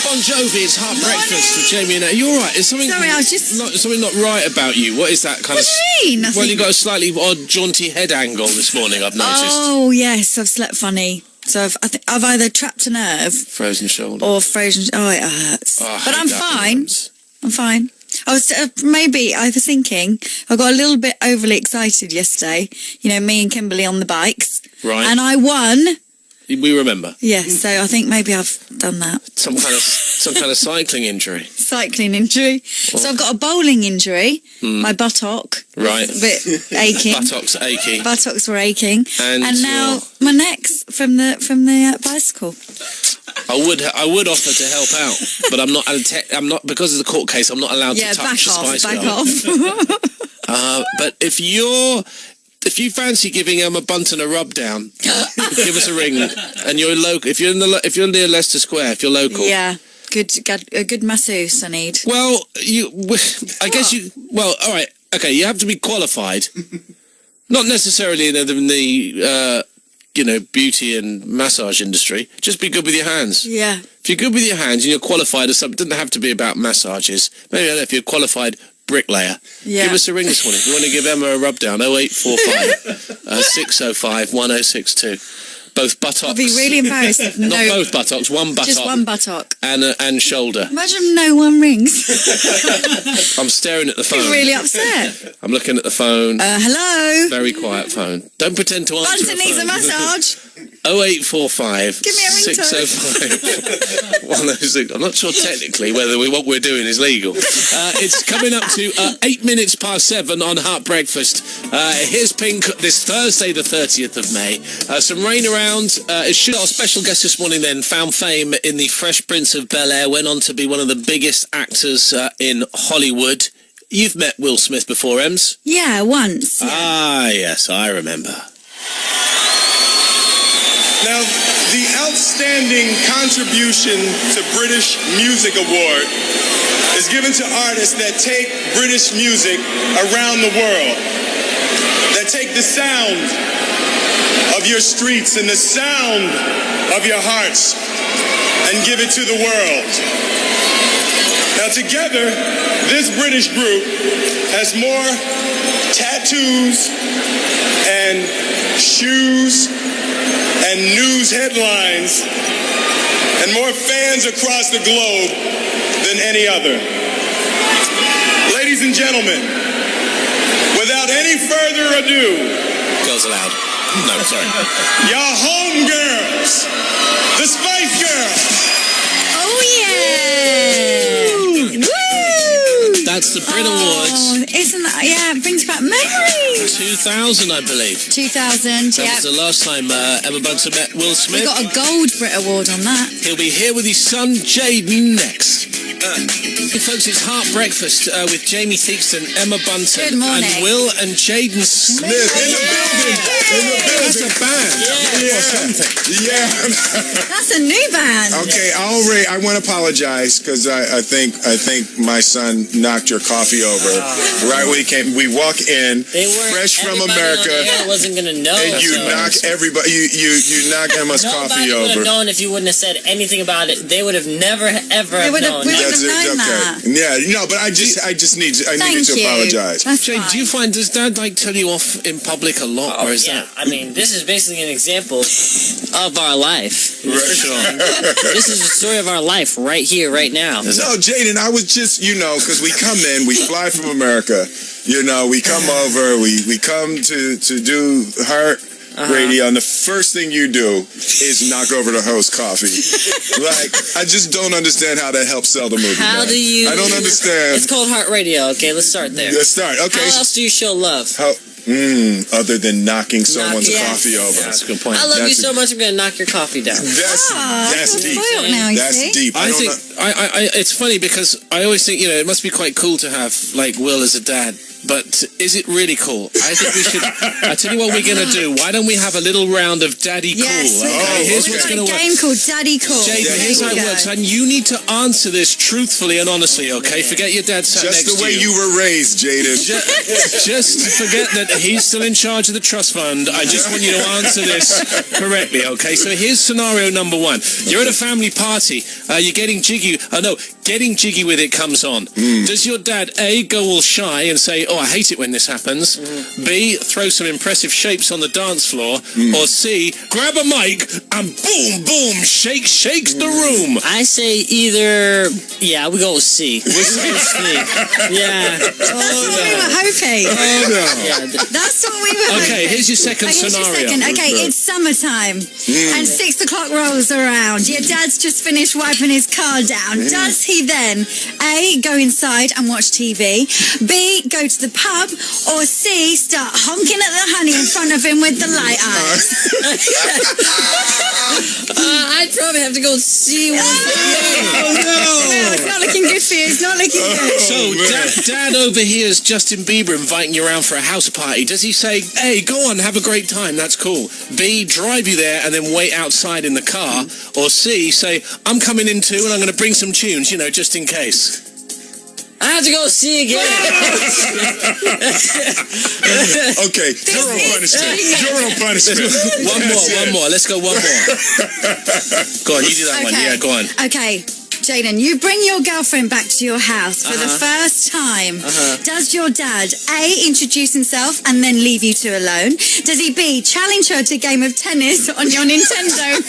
Bon Jovi, it's Heart Breakfast with Jamie and Are you all right? Is something, Sorry, I was just... something not right about you? What is that kind What do you mean? Well, you got a slightly odd, jaunty head angle this morning, I've noticed. Oh, yes, I've slept funny. So I've either trapped a nerve... Frozen shoulder. Or frozen... Oh, it hurts. Oh, but I'm fine. I'm fine. I was thinking, I got a little bit overly excited yesterday. You know, me and Kimberly on the bikes. Right. And I won. We remember. Yes, so I think maybe I've done that. Some kind of cycling injury. Cycling injury. What? So I've got a bowling injury. My buttock. Right. A bit aching. Buttocks aching. Buttocks were aching. And now my neck's from the bicycle. I would offer to help out, but I'm not because of the court case. I'm not allowed to touch the Spice Girl. Back off. But if you fancy giving Emma Bunton a rub down, give us a ring. And you're local. If you're near Leicester Square, if you're local, yeah, a good masseuse I need. Well, I guess you. Well, all right, okay. You have to be qualified, not necessarily in the beauty and massage industry. Just be good with your hands. Yeah. If you're good with your hands and you're qualified as something, it doesn't have to be about massages. Maybe I don't know, if you're qualified bricklayer. Yeah. Give us a ring this morning. If you want to give Emma a rub down, 0845 605 1062. Both buttocks. I'll be really embarrassed if no... Not both buttocks, one buttock. Just one buttock. And shoulder. Imagine no one rings. I'm staring at the phone. You're really upset. I'm looking at the phone. Hello? Very quiet phone. Don't pretend to answer Bunton needs a massage. 0845 Give me a ringtone. 605 106. I'm not sure technically whether what we're doing is legal. It's coming up to 8 minutes past 7 on Heart Breakfast. Here's Pink this Thursday, the 30th of May. Some rain around. Our special guest this morning then found fame in The Fresh Prince of Bel-Air, went on to be one of the biggest actors in Hollywood. You've met Will Smith before, Ems? Yeah, once. Yeah. Ah, yes, I remember. Now, the Outstanding Contribution to British Music Award is given to artists that take British music around the world, that take the sound of your streets and the sound of your hearts and give it to the world. Now, together, this British group has more tattoos and shoes and news headlines and more fans across the globe than any other. Ladies and gentlemen, without any further ado... Girls Aloud. No, sorry. Y'all homegirls, the Spice Girls. Oh, yeah. Woo! That's the Brit Awards. Isn't that... Yeah, it brings back memories. 2000, I believe. 2000, That was the last time Emma Bunton met Will Smith. We got a gold Brit Award on that. He'll be here with his son, Jayden, next. Hey folks, it's Heart Breakfast with Jamie Theakston, Emma Bunton, Good morning. and Will and Jayden Smith. In the building. In the building. That's a band. Yeah. Or something. Yeah. That's a new band. Okay, I want to apologize because I think my son knocked your coffee over right when he came. We walk in fresh from America. I wasn't gonna know. And you knock everybody. You knock Emma's coffee Nobody would over. have known if you wouldn't have said anything about it. They would have never ever They would have- known. we would That's have it. known Okay. that. Yeah. No, but I needed to Thank you. apologize. That's Jane, fine. do you find, does Dad tell you off in public a lot, or is that? I mean, this is basically an example of our life. Right. This is the story of our life right here, right now. No, Jayden, I was just, because we come in, we fly from America, we come over, we come to do Heart Radio, and the first thing you do is knock over the host coffee. I just don't understand how that helps sell the movie. How man. do you... I don't understand. It's called Heart Radio, okay? Let's start there. Let's start, okay. How else do you show love? Other than knocking someone's coffee over. That's a good point. I love you so much, I'm going to knock your coffee down. That's deep. Spoiled now, you That's see? deep. I think it's funny because I always think it must be quite cool to have Will as a dad, but is it really cool? I think we should. I tell you what we're going to do. Why don't we have a little round of Daddy Yes, Cool? Okay, here's what's going to a work. game called Daddy Cool. Jayden, here's how it works, and you need to answer this truthfully and honestly, okay? Forget your dad sat next to you. Just the way you were raised, Jayden. Just forget that he's still in charge of the trust fund. I just want you to answer this correctly, okay? So here's scenario number one. You're at a family party. You're getting jiggy. Getting jiggy with it comes on. Does your dad, A, go all shy and say, oh, I hate it when this happens? B, throw some impressive shapes on the dance floor? Or C, grab a mic and boom, boom, shakes the room? I say either. Yeah, we go with C. We go with C. Yeah. That's what we were hoping. Yeah. That's what we were hoping. Okay, here's your second scenario. Okay, it's summertime and 6 o'clock rolls around. Your dad's just finished wiping his car down. Does he then A, go inside and watch TV, B, go to the pub, or C, start honking at the honey in front of him with the light eyes? I'd probably have to go C. No, it's not looking good for you. It's not looking good. So, Dad overhears Justin Bieber inviting you around for a house party. Does he say, hey, go on, have a great time, that's cool? B, drive you there and then wait outside in the car? Or C, say, I'm coming in too and I'm going to bring some tunes, just in case? I have to go C again. Okay, you're on punishment. You're on punishment. One more. Let's go one more. Go on, you do that one. Yeah, go on. Okay, Jayden, you bring your girlfriend back to your house for the first time. Does your dad A, introduce himself and then leave you two alone? Does he B, challenge her to a game of tennis on your Nintendo?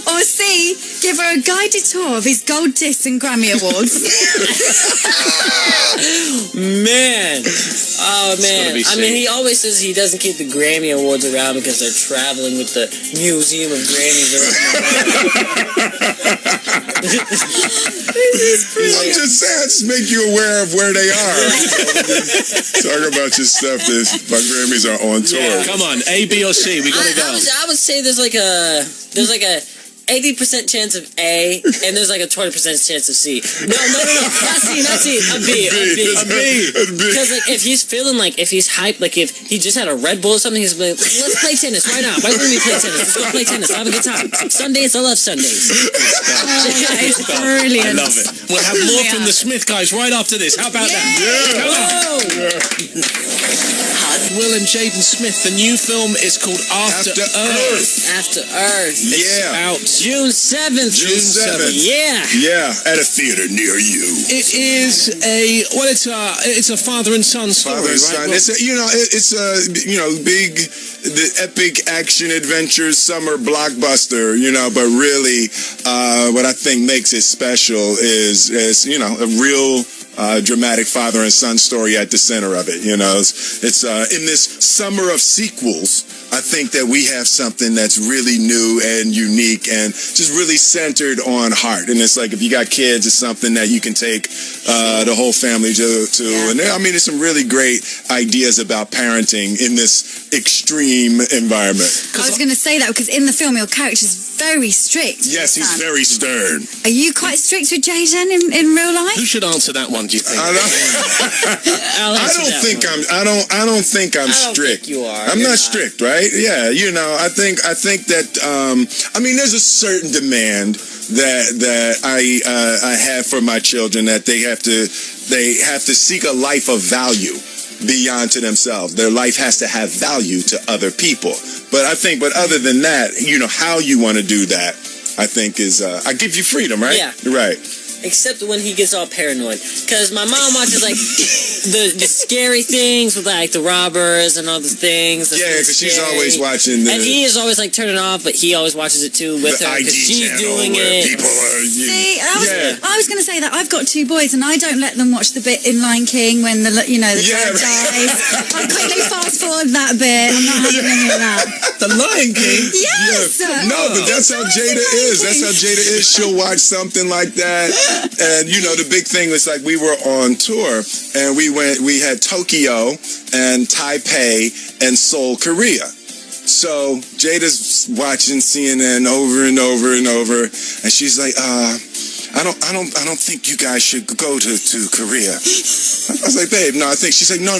Or C, give her a guided tour of his gold discs and Grammy Awards? Man. Oh, man. be I mean, he always says he doesn't keep the Grammy Awards around because they're traveling with the Museum of Grammys around the world. I'm just saying, just make you aware of where they are. Talk about your stuff. My Grammys are on tour. Yeah, come on, A, B, or C. We gotta go. I would say there's like a 80% chance of A, and there's like a 20% chance of C. No, not C, a B. Because like if he's feeling like, if he's hyped, like if he just had a Red Bull or something, he's like, let's play tennis right now. Why wouldn't we play tennis? Let's go play tennis. I'll have a good time. Sundays, I love Sundays. It's brilliant. I love it. We'll have more from the Smith guys right after this. How about that? Yeah. Will and Jayden Smith. The new film is called After Earth. After Earth. Yeah. Out June 7th. June 7th. Yeah. Yeah, at a theater near you. It is it's a father and son story, Father and right? son. Well, It's a big, the epic action adventure summer blockbuster. But really, what I think makes it special is a real dramatic father and son story at the center of it. It's in this summer of sequels. I think that we have something that's really new and unique and just really centered on heart. And it's like, if you got kids, it's something that you can take the whole family to. Yeah. And there's some really great ideas about parenting in this extreme environment. I was going to say that because in the film your character's very strict. Yes, he's very stern. Are you quite strict with Jayden in real life? who should answer that one, do you think? I don't think I'm strict. Think you are. I'm You're not strict, right? Yeah, I think that there's a certain demand that I have for my children, that they have to seek a life of value beyond to themselves. Their life has to have value to other people. But other than that, how you want to do that, I think is I give you freedom, right? Yeah. Right. Except when he gets all paranoid. Because my mom watches, like, the scary things with, like, the robbers and all the things. Yeah, because she's always watching and he is always, like, turning off, but he always watches it, too, with the her. ID Because she's channel doing where it. people are... See, I was going to say that I've got two boys and I don't let them watch the bit in Lion King when the dad dies. I quickly fast forward that bit. I'm not having any of that. The Lion King? Yes! Yeah. No, but that's how Jada is. That's how Jada is. She'll watch something like that. And, the big thing was, like, we were on tour and we had Tokyo and Taipei and Seoul, Korea. So Jada's watching CNN over and over and over, and she's like, I don't think you guys should go to Korea. I was like, babe, no, I think. She's like, no,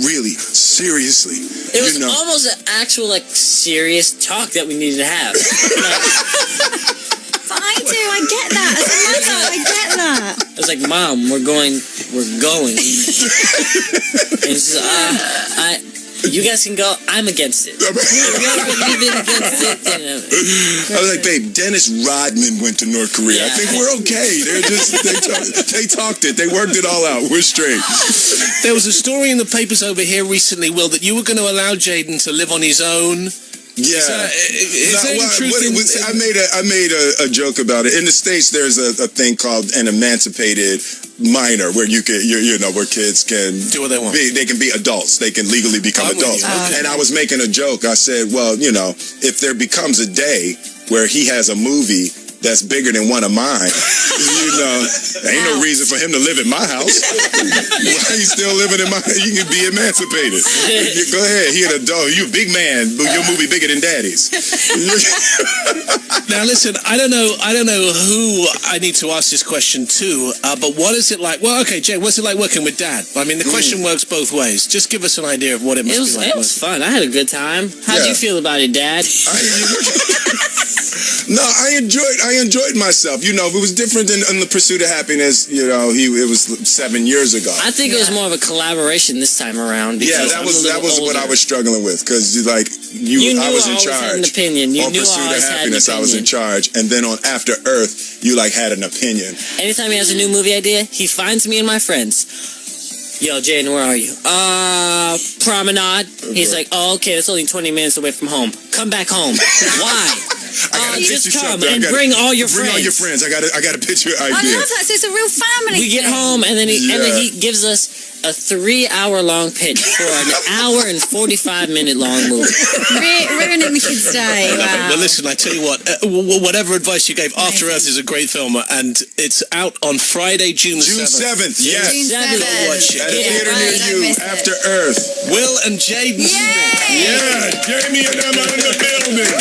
really, seriously. It was almost an actual, like, serious talk that we needed to have. But I do, I get that. As a mother, I get that. I was like, Mom, we're going. And she's like, you guys can go. I'm against it. You've been against it. I was like, babe, Dennis Rodman went to North Korea. I think we're okay. They talked it. They worked it all out. We're straight. There was a story in the papers over here recently, Will, that you were going to allow Jayden to live on his own. Yeah, is there any truth in I made a joke about it. In the States, there's a thing called an emancipated minor, where you can, where kids can do what they want. They can be adults. They can legally become adults. And I was making a joke. I said, well, if there becomes a day where he has a movie that's bigger than one of mine, ain't no reason for him to live in my house. Why he's still living in my? You can be emancipated. Go ahead. He an adult. You a big man, but your movie bigger than Daddy's. Now listen, I don't know who I need to ask this question to, but what is it like? Well, okay, Jay, what's it like working with Dad? I mean, the question works both ways. Just give us an idea of what it must be like. It was fun. I had a good time. How'd you feel about it, Dad? No, I enjoyed myself. It was different in The Pursuit of Happiness. It was 7 years ago. I think it was more of a collaboration this time around. Yeah, that was what I was struggling with, because I was in charge. Had an opinion. You on knew Pursuit of Happiness, I was in charge, and then on After Earth, you had an opinion. Anytime he has a new movie idea, he finds me and my friends. Yo, Jayden, where are you? Promenade. He's like, oh, okay, that's only 20 minutes away from home. Come back home. Why? Just come and bring all your friends. Bring all your friends. I got a picture idea. I love that. So it's a real family. We get home, and then he gives us a 3-hour-long pitch for an hour and 45-minute long movie. Ruining the kids' day. Wow. Well, listen, I tell you what, whatever advice you gave, After Earth is a great film, and it's out on Friday, June 7th. June 7th, yes. June 7th. Watch it. At a theater near you, After Earth. Will and Jayden Smith. Yeah, Jamie and Emma in the building. Yeah.